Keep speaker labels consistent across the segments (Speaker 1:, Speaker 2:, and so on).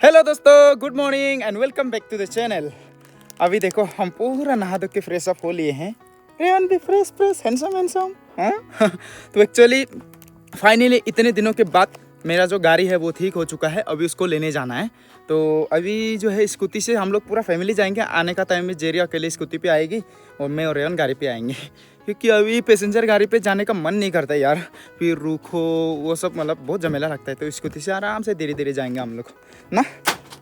Speaker 1: Hello दोस्तों, good morning and welcome back to the channel. अभी देखो हम पूरा नहा धो के फ्रेश अप हो लिए हैं। रेयन भी फ्रेश हैंडसम हाँ तो एक्चुअली फाइनली इतने दिनों के बाद मेरा जो गाड़ी है वो ठीक हो चुका है। अभी उसको लेने जाना है। तो अभी जो है स्कूटी से हम लोग पूरा फैमिली जाएंगे। आने का टाइम में जेरी अकेले स्कूटी पे आएगी और मैं और रेयन गाड़ी पे आएंगे, क्योंकि अभी पैसेंजर गाड़ी पे जाने का मन नहीं करता यार। फिर रुको वो सब मतलब बहुत झमेला लगता है। तो स्कूटी से आराम से धीरे धीरे जाएंगे हम लोग ना।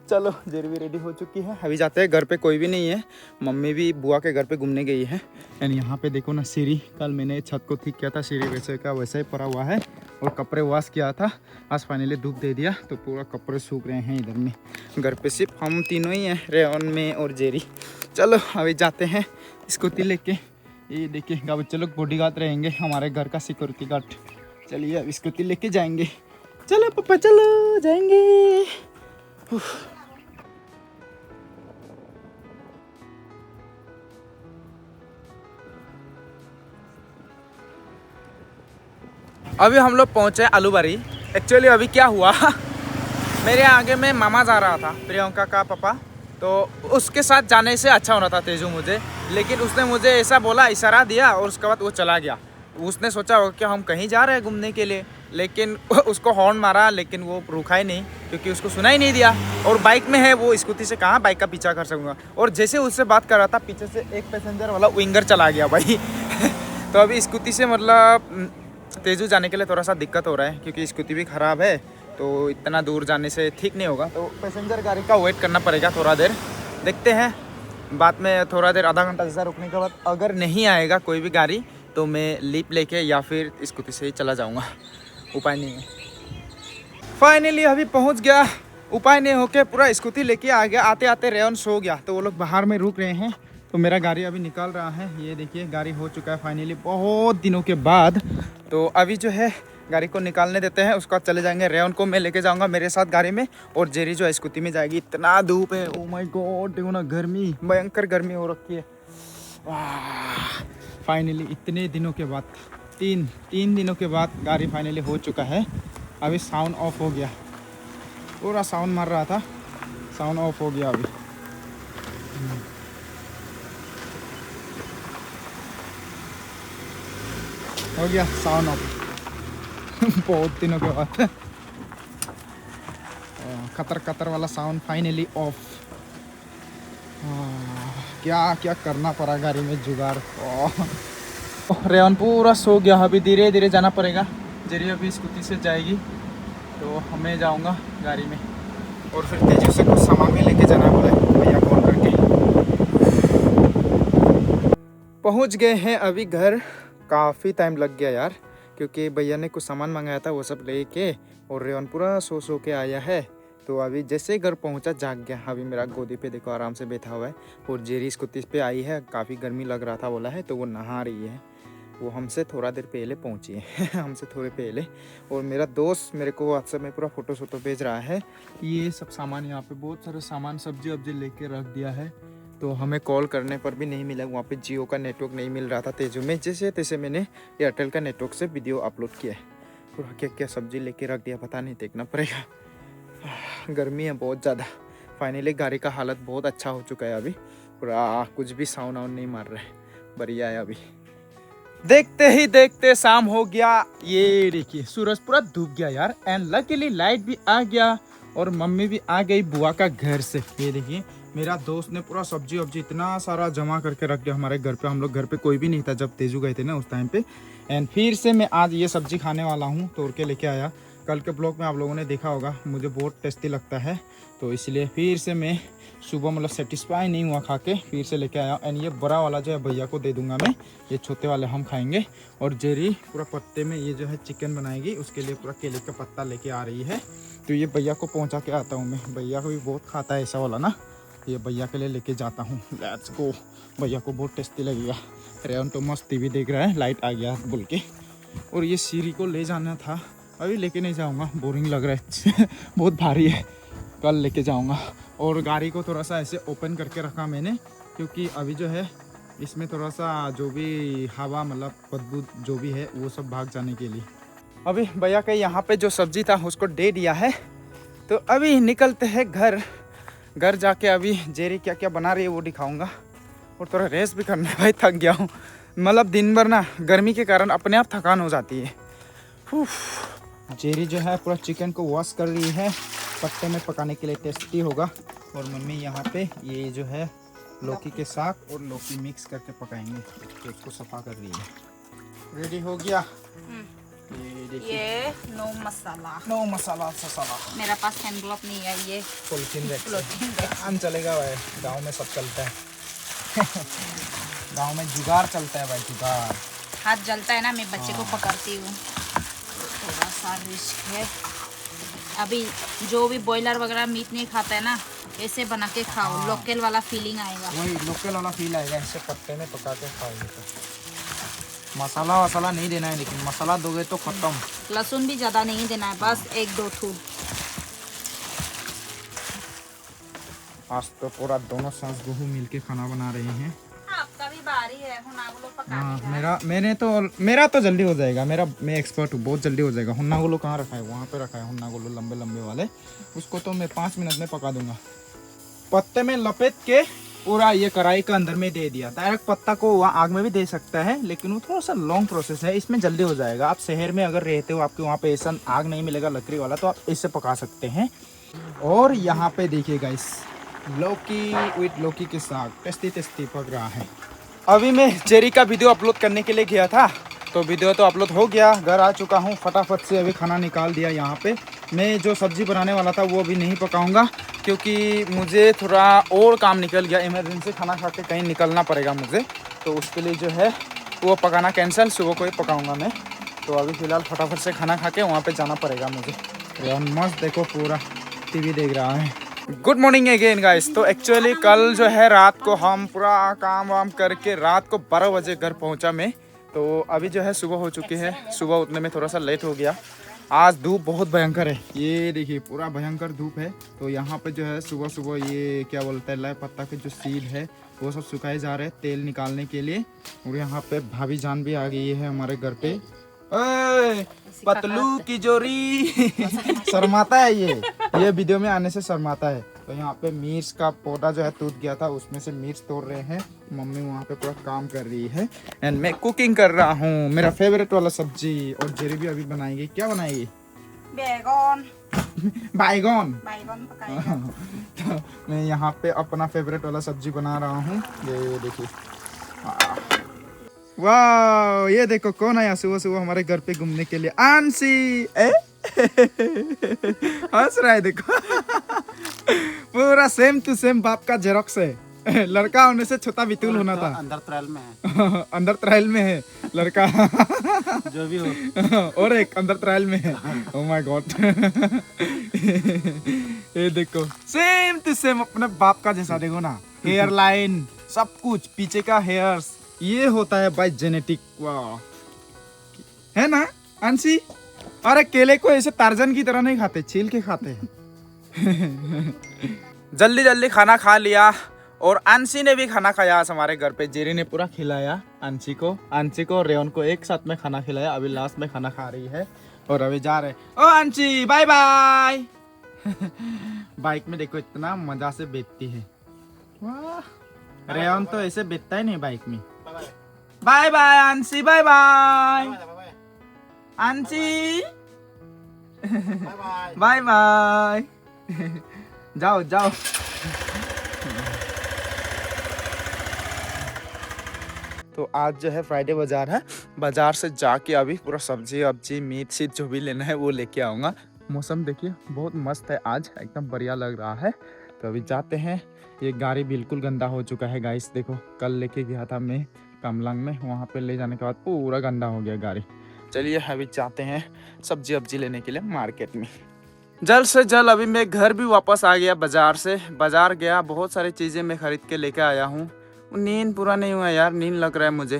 Speaker 1: चलो जेरी भी रेडी हो चुकी है, अभी जाते हैं। घर पे कोई भी नहीं है, मम्मी भी बुआ के घर पे घूमने गई है। एंड यहाँ पे देखो ना सीढ़ी, कल मैंने छत को ठीक किया था, सीढ़ी वैसे का वैसे ही पड़ा हुआ है। और कपड़े वॉश किया था, आज फाइनली धूप दे दिया तो पूरा कपड़े सूख रहे हैं इधर में। घर पे सिर्फ हम तीनों ही हैं, रेयन में और जेरी। चलो अभी जाते हैं स्कूटी लेके। ये देखिए बच्चे लोग बॉडीगार्ड रहेंगे, हमारे घर का सिक्योरिटी गार्ड। चलिए अब स्कूटी लेके जाएंगे। चलो पापा चलो जाएंगे। अभी हम लोग पहुँचे आलूबारी। एक्चुअली अभी क्या हुआ मेरे आगे में मामा जा रहा था, प्रियंका का पापा। तो उसके साथ जाने से अच्छा होना था तेजू मुझे, लेकिन उसने मुझे ऐसा बोला, इशारा दिया और उसके बाद वो चला गया। उसने सोचा होगा कि हम कहीं जा रहे हैं घूमने के लिए, लेकिन उसको हॉर्न मारा लेकिन वो रुका ही नहीं, क्योंकि उसको सुना ही नहीं दिया। और बाइक में है वो, स्कूटी से कहाँ बाइक का पीछा कर सकूँगा। और जैसे उससे बात कर रहा था, पीछे से एक पैसेंजर वाला विंगर चला गया भाई। तो अभी स्कूटी से मतलब तेजू जाने के लिए थोड़ा सा दिक्कत हो रहा है, क्योंकि स्कूटी भी ख़राब है। तो इतना दूर जाने से ठीक नहीं होगा, तो पैसेंजर गाड़ी का वेट करना पड़ेगा थोड़ा देर। देखते हैं बाद में, थोड़ा देर आधा घंटा जैसा रुकने के बाद अगर नहीं आएगा कोई भी गाड़ी तो मैं लीप लेके या फिर स्कूटी से ही चला जाऊंगा। उपाय नहीं है। फाइनली अभी पहुंच गया, उपाय नहीं होके पूरा स्कूटी लेके आ गया। आते आते रेयन सो गया, तो वो लोग बाहर में रुक रहे हैं। तो मेरा गाड़ी अभी निकाल रहा है। ये देखिए गाड़ी हो चुका है फाइनली, बहुत दिनों के बाद। तो अभी जो है गाड़ी को निकालने देते हैं, उसके बाद चले जाएंगे। रेयन को मैं लेके जाऊंगा मेरे साथ गाड़ी में, और जेरी जो है स्कूटी में जाएगी। इतना धूप है, ओ माय गॉड, देखो ना गर्मी, भयंकर गर्मी हो रखी है। वाह, फाइनली इतने दिनों के बाद, तीन दिनों के बाद गाड़ी फाइनली हो चुका है। अभी साउंड ऑफ हो गया, पूरा साउंड मार रहा था, साउंड ऑफ हो गया अभी। हो गया साउंड ऑफ। बहुत दिनों के बाद खतर खतर वाला साउंड फाइनली ऑफ। क्या क्या करना पड़ा गाड़ी में जुगाड़। रेयन पूरा सो गया, अभी धीरे धीरे जाना पड़ेगा। जेरी अभी स्कूटी से जाएगी तो हमें जाऊंगा गाड़ी में, और फिर तेजू से कुछ सामान में लेके जाना बोला भैया कॉल करके। पहुंच गए हैं अभी घर। काफ़ी टाइम लग गया यार, क्योंकि भैया ने कुछ सामान मंगाया था वो सब लेके, और रेयन पूरा सो के आया है। तो अभी जैसे घर पहुंचा जाग गया। अभी मेरा गोदी पे देखो आराम से बैठा हुआ है, और जेरी स्कूटी पे आई है। काफ़ी गर्मी लग रहा था बोला है, तो वो नहा रही है। वो हमसे थोड़ा देर पहले पहुंची है हमसे थोड़े पहले। और मेरा दोस्त मेरे को व्हाट्सएप में पूरा फ़ोटो भेज रहा है। ये सब सामान, यहाँ पे बहुत सारे सामान सब्जी वब्जी लेके रख दिया है। तो हमें कॉल करने पर भी नहीं मिला, वहाँ पे जियो का नेटवर्क नहीं मिल रहा था तेजू में। जैसे तैसे मैंने एयरटेल का नेटवर्क से वीडियो अपलोड किया है। पूरा क्या क्या सब्जी लेके रख दिया पता नहीं, देखना पड़ेगा। गर्मी है बहुत ज़्यादा। फाइनली गाड़ी का हालत बहुत अच्छा हो चुका है अभी, पूरा कुछ भी साउंड वाउंड नहीं मार रहा है, बढ़िया है अभी। देखते ही देखते शाम हो गया। ये देखिए सूरज पूरा डूब गया यार, एंड लकीली लाइट भी आ गया, और मम्मी भी आ गई बुआ का घर से। ये देखिए मेरा दोस्त ने पूरा सब्जी वब्जी इतना सारा जमा करके रख दिया हमारे घर पे। हम लोग घर पे कोई भी नहीं था जब तेजू गए थे ना उस टाइम पे। एंड फिर से मैं आज ये सब्जी खाने वाला हूँ, तोड़ के लेके आया। कल के ब्लॉग में आप लोगों ने देखा होगा, मुझे बहुत टेस्टी लगता है, तो इसलिए फिर से मैं सुबह मतलब सेटिस्फाई नहीं हुआ खा के, फिर से लेके आया। एंड ये बड़ा वाला जो है भैया को दे दूंगा मैं, ये छोटे वाले हम खाएंगे। और जेरी पूरा पत्ते में ये जो है चिकन बनाएगी, उसके लिए पूरा केले का पत्ता लेके आ रही है। तो ये भैया को पहुंचा के आता हूँ मैं, भैया को भी बहुत खाता है ऐसा वाला ना, ये भैया के लिए लेके जाता हूँ। लेट्स गो, भैया को बहुत टेस्टी लगेगा। रेयन तो मस्त टीवी देख रहा है, लाइट आ गया बोल के। और ये सीढ़ी को ले जाना था, अभी लेके नहीं जाऊँगा, बोरिंग लग रहा है बहुत भारी है, कल लेके जाऊँगा। और गाड़ी को थोड़ा सा ऐसे ओपन करके रखा मैंने, क्योंकि अभी जो है इसमें थोड़ा सा जो भी हवा मतलब बदबू जो भी है वो सब भाग जाने के लिए। अभी भैया के यहाँ पे जो सब्जी था उसको दे दिया है, तो अभी निकलते हैं घर। घर जाके अभी जेरी क्या क्या बना रही है वो दिखाऊंगा और थोड़ा रेस्ट भी करना है भाई, थक गया हूँ। मतलब दिन भर ना गर्मी के कारण अपने आप थकान हो जाती है। जेरी जो है पूरा चिकन को वॉश कर रही है पत्ते में पकाने के लिए, टेस्टी होगा। और मम्मी यहाँ पे ये जो है लौकी के साग और लौकी मिक्स करके पकाएंगे, केक को सफा कर रही है। रेडी हो गया
Speaker 2: ये नो मसाला
Speaker 1: ससाला।
Speaker 2: मेरा पास हैंड ग्लोव नहीं है, ये
Speaker 1: पॉलिथीन चलेगा भाई, गांव में सब चलता है। गांव में जुगाड़ चलता है भाई, जुगाड़।
Speaker 2: हाथ जलता है ना, मैं बच्चे को पकड़ती हूँ, थोड़ा सा रिस्क है। अभी जो भी बॉयलर वगैरह मीट नहीं खाता है ना, ऐसे बना के खाओ, लोकल वाला फीलिंग आएगा।
Speaker 1: वही लोकल वाला फील आएगा, ऐसे पत्ते में पका के खाओगे तो। मसाला वसाला नहीं देना है, लेकिन मसाला दोगे तो खत्म।
Speaker 2: लहसुन भी ज़्यादा नहीं देना है, बस 1-2 ठूल।
Speaker 1: आज तो पूरा दोनों सास बहू मिलके खाना बना रहे हैं।
Speaker 2: आपका भी बारी है,
Speaker 1: मेरा तो जल्दी हो जाएगा। मैं एक्सपर्ट हूँ, बहुत जल्दी हो जाएगा। हुन्ना गोलो कहाँ रखा है? वहाँ पे रखा है हुन्ना गोलो, लंबे लंबे वाले। उसको तो मैं 5 मिनट में पका दूंगा। पत्ते में लपेट के पूरा ये कढ़ाई का अंदर में दे दिया। डायरेक्ट पत्ता को वहाँ आग में भी दे सकता है, लेकिन वो थोड़ा सा लॉन्ग प्रोसेस है। इसमें जल्दी हो जाएगा। आप शहर में अगर रहते हो, आपके वहाँ पे ऐसा आग नहीं मिलेगा लकड़ी वाला, तो आप इससे पका सकते हैं। और यहाँ पे देखिएगा इस लौकी विद लौकी के साग टेस्टी टेस्टी पक रहा है। अभी मैं जेरी का वीडियो अपलोड करने के लिए गया था, तो वीडियो तो अपलोड हो गया। घर आ चुका हूँ, फटाफट से अभी खाना निकाल दिया। यहाँ पे मैं जो सब्ज़ी बनाने वाला था वो अभी नहीं पकाऊंगा, क्योंकि मुझे थोड़ा और काम निकल गया। इमरजेंसी खाना खा के कहीं निकलना पड़ेगा मुझे, तो उसके लिए जो है वो पकाना कैंसिल, सुबह को ही पकाऊंगा मैं। तो अभी फ़िलहाल फटाफट से खाना खा के वहाँ पर जाना पड़ेगा मुझे। मस्त देखो पूरा टीवी देख रहा है। Good morning again guys. तो एक्चुअली कल जो है रात को हम पूरा काम वाम करके रात को 12 बजे घर पहुंचा मैं। तो अभी जो है सुबह हो चुकी है, सुबह उठने में थोड़ा सा लेट हो गया। आज धूप बहुत भयंकर है, ये देखिए पूरा भयंकर धूप है। तो यहाँ पे जो है सुबह सुबह ये क्या बोलते हैं, लाए पत्ता के जो सीड है वो सब सुखाए जा रहे हैं तेल निकालने के लिए। और यहाँ पे भाभी जान भी आ गई है हमारे घर पे। पतलू की जोरी शर्माता है ये वीडियो में आने से शर्माता है। तो यहाँ पे मिर्च का पौधा जो है टूट गया था, उसमें से मिर्च तोड़ रहे हैं। मम्मी वहाँ पे पूरा काम कर रही है एंड मैं कुकिंग कर रहा हूँ मेरा फेवरेट वाला सब्जी। और जेरी भी अभी बनाएगी। क्या बनाएगी?
Speaker 2: बैगन
Speaker 1: बैगन
Speaker 2: पकाएगा।
Speaker 1: तो मैं यहाँ पे अपना फेवरेट वाला सब्जी बना रहा हूँ। ये देखिए, वाह ये देखो कौन आया सुबह सुबह हमारे घर पे घूमने के लिए। आंसी हंस रहा है देखो। पूरा सेम टू सेम बाप का जेरोक्स है। लड़का होने से छोटा बितुल होना था।
Speaker 3: अंदर ट्रायल में है।
Speaker 1: अंदर ट्रायल में है लड़का।
Speaker 3: जो भी हो।
Speaker 1: और एक अंदर ट्रायल में है। Oh my God. ये देखो सेम टू सेम अपने बाप का जैसा। देखो ना, हेयर लाइन सब कुछ, पीछे का हेयर्स, ये होता है भाई जेनेटिक। वाह, है ना अंशी? अरे केले को ऐसे टार्जन की तरह नहीं खाते, छील के खाते हैं। जल्दी जल्दी खाना खा लिया और अंशी ने भी खाना खाया आज हमारे घर पे। जेरी ने पूरा खिलाया अंशी को और रेयन को एक साथ में खाना खिलाया। अभी लास्ट में खाना खा रही है और अभी जा रहे। ओ अंशी बाय बाय। बाइक में देखो इतना मजा से बैठती है। वाह, रेयन तो ऐसे बैठता ही नहीं बाइक में। बाय बाय अंशी, बाय बाय अंशी, बाय बाय। जाओ जाओ। तो आज जो है फ्राइडे बाजार है, बाजार से जाके अभी पूरा सब्जी वब्जी मीट शीट जो भी लेना है वो लेके आऊँगा। मौसम देखिए बहुत मस्त है आज, एकदम बढ़िया लग रहा है। तो अभी जाते हैं। ये गाड़ी बिल्कुल गंदा हो चुका है गाइस, देखो कल लेके गया था मैं कमलंग में, वहाँ पे ले जाने के बाद पूरा गंदा हो गया गाड़ी। चलिए अभी जाते हैं सब्जी वब्जी लेने के लिए मार्केट में। जल्द से जल्द अभी मैं घर भी वापस आ गया बाजार से। बाजार गया, बहुत सारी चीज़ें मैं खरीद के लेके आया हूँ। नींद पूरा नहीं हुआ यार, नींद लग रहा है मुझे।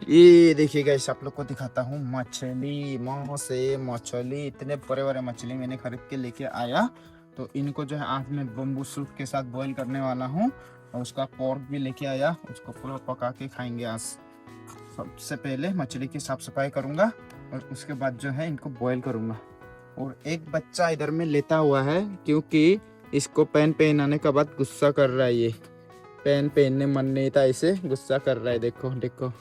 Speaker 1: ये देखिए गाइस, आप लोग को दिखाता हूँ मछली, माँ से मछली, इतने बड़े बड़े मछली मैंने खरीद के लेके आया। तो इनको जो है आज मैं बम्बू सूप के साथ बॉईल करने वाला हूँ। और उसका पोर्क भी लेके आया, उसको पूरा पका के खाएंगे आज। सबसे पहले मछली की साफ सफाई करूँगा और उसके बाद जो है इनको बॉईल करूँगा। और एक बच्चा इधर में लेटा हुआ है क्योंकि इसको पेन पहनाने के बाद गुस्सा कर रहा है। ये पेन पहनने मन नहीं था, इसे गुस्सा कर रहा है। देखो देखो।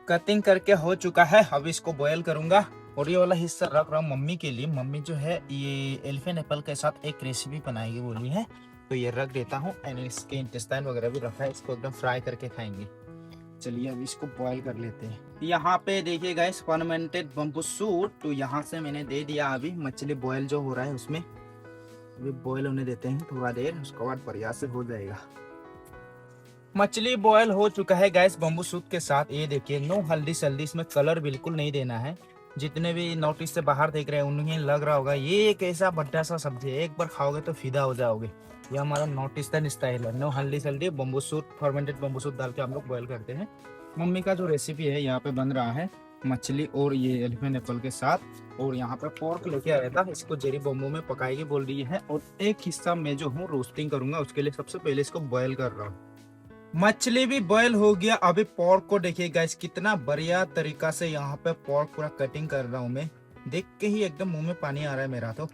Speaker 1: कटिंग करके हो चुका है, अब इसको बॉयल करूंगा। और ये वाला हिस्सा रख रहा हूँ मम्मी के लिए। मम्मी जो है ये एलिफेंट एप्पल के साथ एक रेसिपी बनाएगी बोली है, तो ये रख देता हूँ। एंड इसके इंटेस्टाइन वगैरह भी रखा है, इसको एकदम फ्राई करके खाएंगे। चलिए अब इसको बॉईल कर लेते हैं। यहाँ पे देखिए गाइस फर्मेंटेड बम्बू शूट, तो यहाँ से मैंने दे दिया। अभी मछली बॉईल जो हो रहा है उसमें अभी बॉईल होने देते हैं थोड़ा देर, उसके बाद बढ़िया से हो जाएगा। मछली बॉयल हो चुका है गैस बम्बू सूट के साथ। ये देखिए नो हल्दी सल्दी, इसमें कलर बिल्कुल नहीं देना है। जितने भी नोटिस से बाहर देख रहे हैं उन्हें लग रहा होगा ये एक ऐसा बड्डा सा सब्जी है, एक बार खाओगे तो फिदा हो जाओगे। ये हमारा नॉर्थ ईस्टर्न स्टाइल है, नो हल्दी सल्दी, bamboo shoot, fermented bamboo shoot डाल के हम लोग बॉयल करते हैं। मम्मी का जो रेसिपी है यहाँ पे बन रहा है मछली और ये एलिफेंट एप्पल के साथ। और यहाँ पे पोर्क लेके आया था, इसको जेरी बम्बू में पकाएगी बोल रही है। और एक हिस्सा मैं जो हूँ रोस्टिंग करूंगा, उसके लिए सबसे पहले इसको बॉयल कर रहा हूँ। मछली भी बॉयल हो गया। अभी पोर्क को देखिए गाइस कितना बढ़िया तरीका से यहाँ पे पोर्क पूरा कटिंग कर रहा हूँ मैं। देख के ही एकदम मुंह में पानी आ रहा है मेरा। तो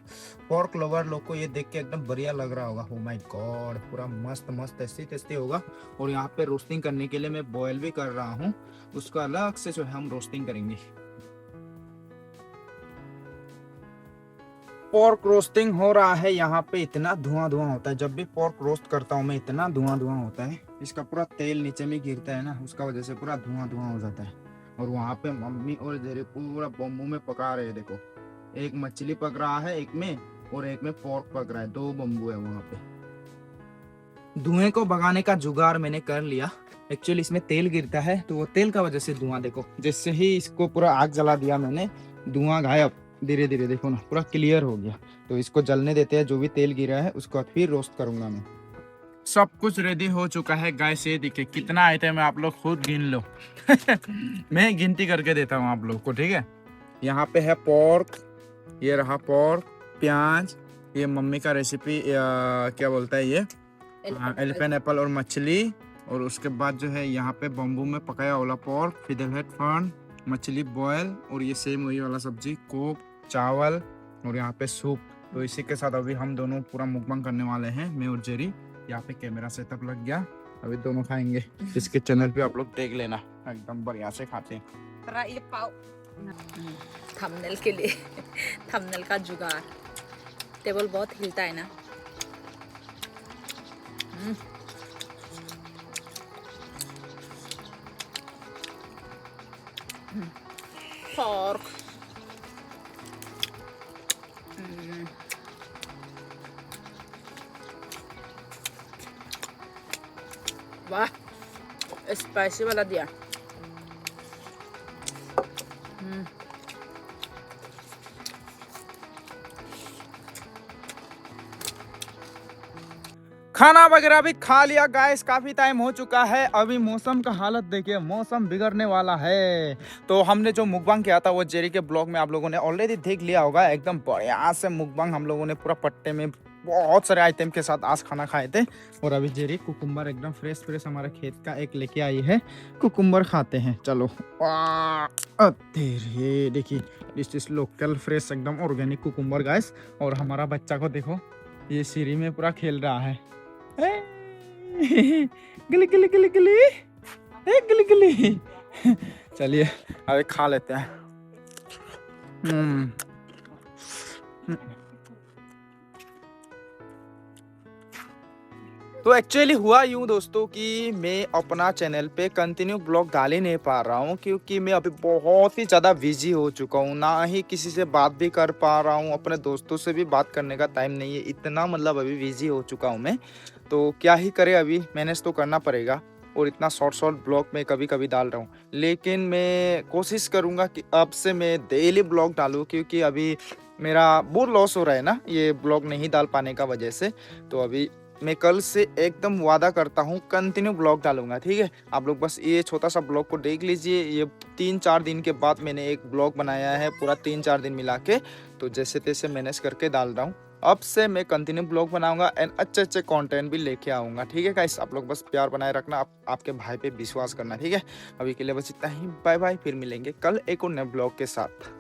Speaker 1: पोर्क लवर लोग को ये देख के एकदम बढ़िया लग रहा होगा। ओ माय गॉड, पूरा मस्त मस्त टेस्टी टेस्टी होगा। और यहाँ पे रोस्टिंग करने के लिए मैं बॉयल भी कर रहा हूँ, उसको अलग से जो है हम रोस्टिंग करेंगे। पोर्क रोस्टिंग हो रहा है यहाँ पे। इतना धुआं धुआं होता है, जब भी पोर्क रोस्ट करता हूँ मैं इतना धुआं धुआं होता है। इसका पूरा तेल नीचे में गिरता है ना, उसका वजह से पूरा धुआं धुआं हो जाता है। और वहाँ पे मम्मी और जेरी पूरा बम्बू में पका रहे हैं। देखो एक मछली पक रहा है एक में, और एक में पोर्क पक रहा है। 2 बम्बू है वहाँ पे। धुएं को भगाने का जुगाड़ मैंने कर लिया। एक्चुअली इसमें तेल गिरता है, तो वो तेल का वजह से धुआं, देखो जैसे ही इसको पूरा आग जला दिया मैंने, धुआं गायब धीरे धीरे। देखो ना पूरा क्लियर हो गया। तो इसको जलने देते हैं, जो भी तेल गिरा है उसको फिर रोस्ट करूंगा मैं। सब कुछ रेडी हो चुका है गाइस। ये देखिए कितना आइटम है, आप लोग खुद गिन लो। मैं गिनती करके देता हूँ आप लोग को, ठीक है। यहाँ पे है पोर्क, ये रहा पोर्क, प्याज, ये मम्मी का रेसिपी क्या बोलता है ये एलिफेंट एप्पल और मछली। और उसके बाद जो है यहाँ पे बम्बू में पकाया वाला पोर्क, फिडलहेड फर्न, मछली बॉयल, और ये सेम वही वाला सब्जी कोक, चावल, और यहाँ पे सूप। तो इसी के साथ अभी हम दोनों पूरा मुकबंग करने वाले हैं, मैं और जेरी। यहाँ पे कैमरा सेटअप लग गया, अभी दोनों खाएंगे। इसके चैनल पे आप लोग देख लेना, एकदम बढ़िया से खाते हैं।
Speaker 2: थंबनेल के लिए थंबनेल का जुगाड़। टेबल बहुत हिलता है ना। पोर्क वाह, स्पाइसी वाला दिया।
Speaker 1: खाना वगैरह भी खा लिया गाइस, काफी टाइम हो चुका है। अभी मौसम का हालत देखिए, मौसम बिगड़ने वाला है। तो हमने जो मुकबंग किया था वो जेरी के ब्लॉग में आप लोगों ने ऑलरेडी देख लिया होगा। एकदम बढ़िया से मुकबंग हम लोगों ने पूरा पट्टे में बहुत सारे आइटम के साथ आज खाना खाए थे। और अभी जेरी कुकुम्बर एकदम फ्रेश फ्रेश हमारे खेत का एक लेके आई है, कुकुम्बर खाते हैं। चलो तेरे देखिए, दिस इज लोकल फ्रेश एकदम ऑर्गेनिक कुकुम्बर गाइस। और हमारा बच्चा को देखो, ये सीढ़ी में पूरा खेल रहा है। गिली गिली गिली गिली गिली गिली। चलिए अभी खा लेते हैं। तो एक्चुअली हुआ यूँ दोस्तों कि मैं अपना चैनल पे कंटिन्यू ब्लॉग डाल ही नहीं पा रहा हूँ, क्योंकि मैं अभी बहुत ही ज़्यादा बिजी हो चुका हूँ। ना ही किसी से बात भी कर पा रहा हूँ, अपने दोस्तों से भी बात करने का टाइम नहीं है। इतना मतलब अभी बिजी हो चुका हूँ मैं। तो क्या ही करे, अभी मैनेज तो करना पड़ेगा। और इतना शॉर्ट ब्लॉग मैं कभी कभी डाल रहा हूँ, लेकिन मैं कोशिश करूँगा कि अब से मैं डेली ब्लॉग डालूँ, क्योंकि अभी मेरा बहुत लॉस हो रहा है ना ये ब्लॉग नहीं डाल पाने का वजह से। तो अभी मैं कल से एकदम वादा करता हूँ कंटिन्यू ब्लॉग डालूंगा, ठीक है। आप लोग बस ये छोटा सा ब्लॉग को देख लीजिए। ये 3-4 दिन के बाद मैंने एक ब्लॉग बनाया है, पूरा 3-4 दिन मिला के। तो जैसे तैसे मैनेज करके डाल रहा हूँ। अब से मैं कंटिन्यू ब्लॉग बनाऊंगा एंड अच्छे कंटेंट भी लेके आऊँगा, ठीक है गाइस। आप लोग बस प्यार बनाए रखना, आपके भाई पे विश्वास करना, ठीक है। अभी के लिए बस इतना ही, बाय बाय। फिर मिलेंगे कल एक और नए ब्लॉग के साथ।